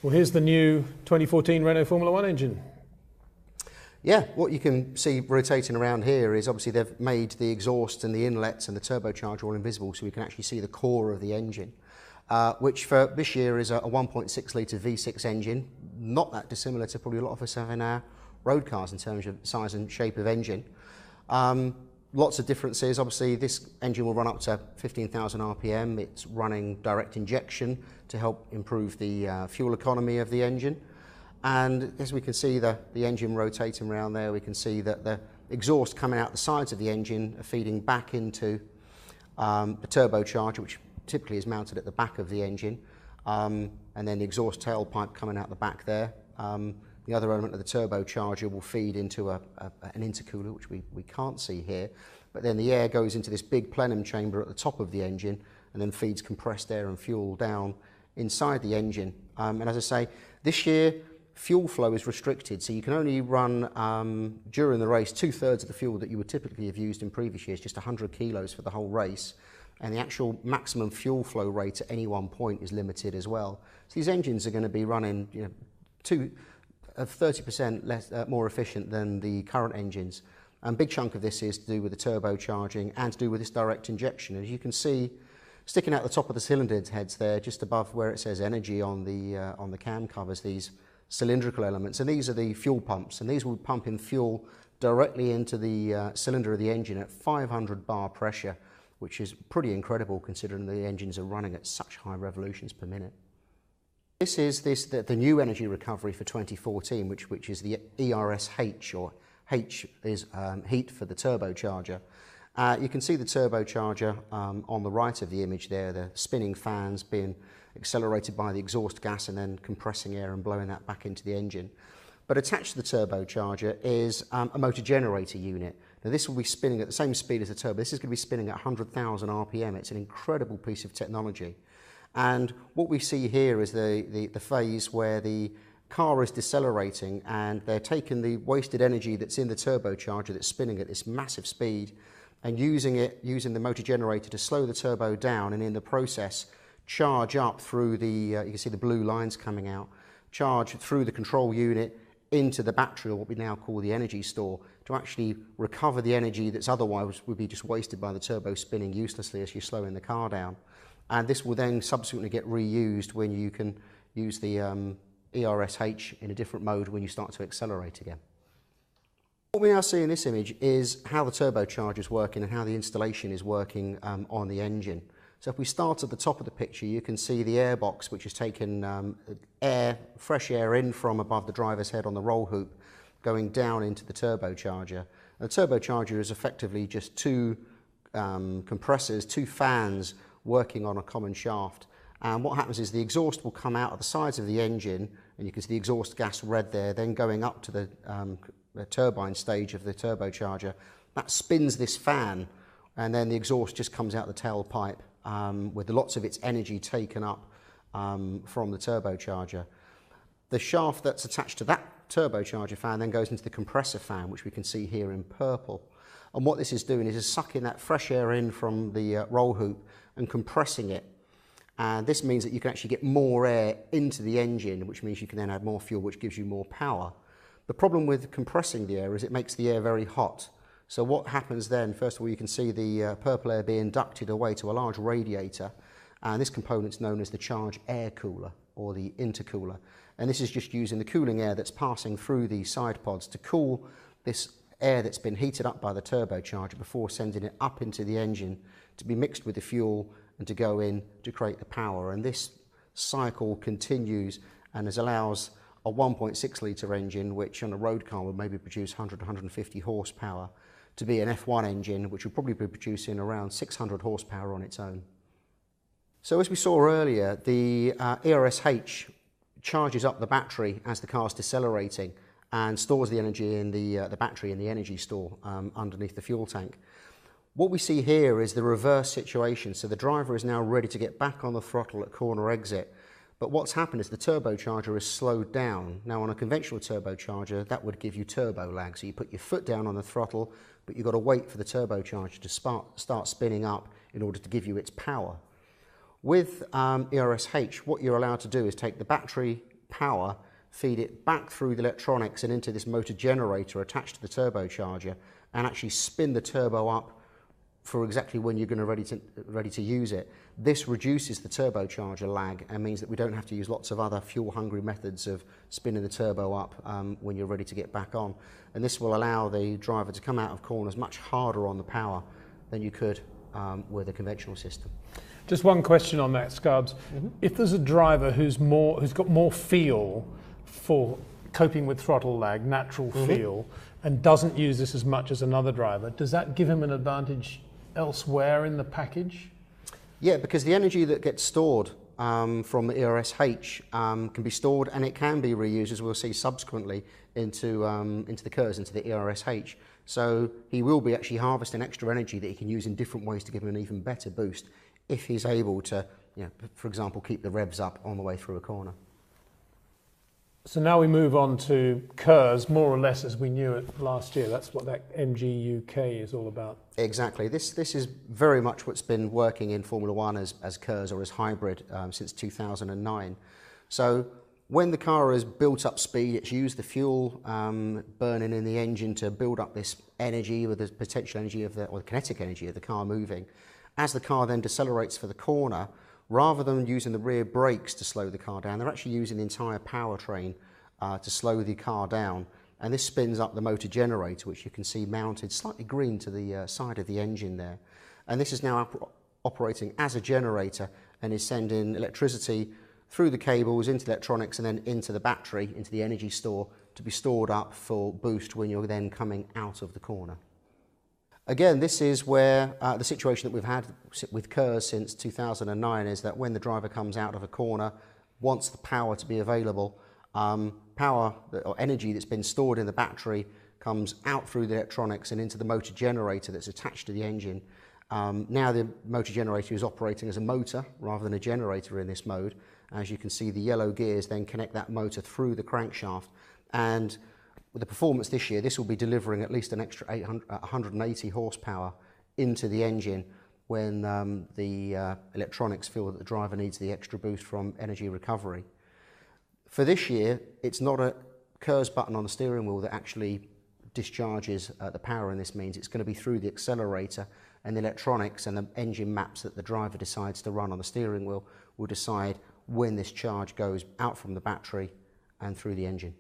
Well, here's the new 2014 Renault Formula One engine. Yeah, what you can see rotating around here is obviously they've made the exhaust and the inlets and the turbocharger all invisible, so we can actually see the core of the engine, which for this year is a 1.6 litre V6 engine, not that dissimilar to probably a lot of us have in our road cars in terms of size and shape of engine. Lots of differences. Obviously this engine will run up to 15,000 RPM. It's running direct injection to help improve the fuel economy of the engine. And as we can see the engine rotating around there, we can see that the exhaust coming out the sides of the engine are feeding back into the turbocharger, which typically is mounted at the back of the engine, and then the exhaust tailpipe coming out the back there. The other element of the turbocharger will feed into an intercooler, which we can't see here, but then the air goes into this big plenum chamber at the top of the engine and then feeds compressed air and fuel down inside the engine. And as I say, this year fuel flow is restricted, so you can only run during the race 2/3 of the fuel that you would typically have used in previous years, just 100 kilos for the whole race. And the actual maximum fuel flow rate at any one point is limited as well. So these engines are going to be running 30% less, more efficient than the current engines. And a big chunk of this is to do with the turbocharging and to do with this direct injection. As you can see, sticking out the top of the cylinder heads there, just above where it says energy on the cam covers, these cylindrical elements, and these are the fuel pumps, and these will pump in fuel directly into the cylinder of the engine at 500 bar pressure, which is pretty incredible considering the engines are running at such high revolutions per minute. This is the new energy recovery for 2014, which is the ERSH, or H is heat for the turbocharger. You can see the turbocharger on the right of the image there, the spinning fans being accelerated by the exhaust gas and then compressing air and blowing that back into the engine. But attached to the turbocharger is a motor generator unit. Now this will be spinning at the same speed as the turbo. This is going to be spinning at 100,000 RPM. It's an incredible piece of technology. And what we see here is the phase where the car is decelerating and they're taking the wasted energy that's in the turbocharger that's spinning at this massive speed and using the motor generator to slow the turbo down, and in the process charge up through the, you can see the blue lines coming out, charge through the control unit into the battery, or what we now call the energy store, to actually recover the energy that's otherwise would be just wasted by the turbo spinning uselessly as you're slowing the car down. And this will then subsequently get reused when you can use the ERSH in a different mode when you start to accelerate again. What we now see in this image is how the turbocharger is working and how the installation is working on the engine. So if we start at the top of the picture, you can see the airbox, which has taken fresh air in from above the driver's head on the roll hoop, going down into the turbocharger. And the turbocharger is effectively just two compressors, two fans working on a common shaft. And what happens is the exhaust will come out of the sides of the engine, and you can see the exhaust gas red there, then going up to the turbine stage of the turbocharger. That spins this fan, and then the exhaust just comes out the tailpipe with lots of its energy taken up from the turbocharger. The shaft that's attached to that turbocharger fan then goes into the compressor fan, which we can see here in purple. And what this is doing is sucking that fresh air in from the roll hoop and compressing it. And this means that you can actually get more air into the engine, which means you can then add more fuel, which gives you more power. The problem with compressing the air is it makes the air very hot. So what happens then, first of all, you can see the purple air being ducted away to a large radiator, and this component's known as the charge air cooler, or the intercooler. And this is just using the cooling air that's passing through the side pods to cool this air that's been heated up by the turbocharger before sending it up into the engine to be mixed with the fuel and to go in to create the power. And this cycle continues and allows a 1.6 litre engine, which on a road car would maybe produce 100 to 150 horsepower, to be an F1 engine, which would probably be producing around 600 horsepower on its own. So as we saw earlier, the ERSH charges up the battery as the car's decelerating and stores the energy in the battery in the energy store underneath the fuel tank. What we see here is the reverse situation. So the driver is now ready to get back on the throttle at corner exit. But what's happened is the turbocharger is slowed down. Now on a conventional turbocharger, that would give you turbo lag. So you put your foot down on the throttle, but you've got to wait for the turbocharger to start spinning up in order to give you its power. With ERSH, what you're allowed to do is take the battery power, feed it back through the electronics and into this motor generator attached to the turbocharger, and actually spin the turbo up for exactly when you're going to ready to use it. This reduces the turbocharger lag and means that we don't have to use lots of other fuel-hungry methods of spinning the turbo up when you're ready to get back on. And this will allow the driver to come out of corners much harder on the power than you could with a conventional system. Just one question on that, Scarbs. If there's a driver who's got more feel for coping with throttle lag, natural feel, and doesn't use this as much as another driver, does that give him an advantage elsewhere in the package? Yeah, because the energy that gets stored from the ERSH can be stored, and it can be reused, as we'll see subsequently, into the KERS, into the ERSH. So he will be actually harvesting extra energy that he can use in different ways to give him an even better boost if he's able to, for example, keep the revs up on the way through a corner. So now we move on to KERS, more or less as we knew it last year. That's what that MG UK is all about. Exactly. This is very much what's been working in Formula One as KERS or as hybrid since 2009. So when the car has built up speed, it's used the fuel burning in the engine to build up this energy, with the potential energy or the kinetic energy of the car moving. As the car then decelerates for the corner, rather than using the rear brakes to slow the car down, they're actually using the entire powertrain to slow the car down. And this spins up the motor generator, which you can see mounted slightly green to the side of the engine there. And this is now operating as a generator and is sending electricity through the cables into the electronics and then into the battery, into the energy store, to be stored up for boost when you're then coming out of the corner. Again, this is where the situation that we've had with KERS since 2009 is that when the driver comes out of a corner, wants the power to be available, power or energy that's been stored in the battery comes out through the electronics and into the motor generator that's attached to the engine. Now the motor generator is operating as a motor rather than a generator in this mode. As you can see, the yellow gears then connect that motor through the crankshaft, and with the performance this year, this will be delivering at least an extra 180 horsepower into the engine when the electronics feel that the driver needs the extra boost from energy recovery. For this year, it's not a KERS button on the steering wheel that actually discharges the power in this means. It's going to be through the accelerator, and the electronics and the engine maps that the driver decides to run on the steering wheel will decide when this charge goes out from the battery and through the engine.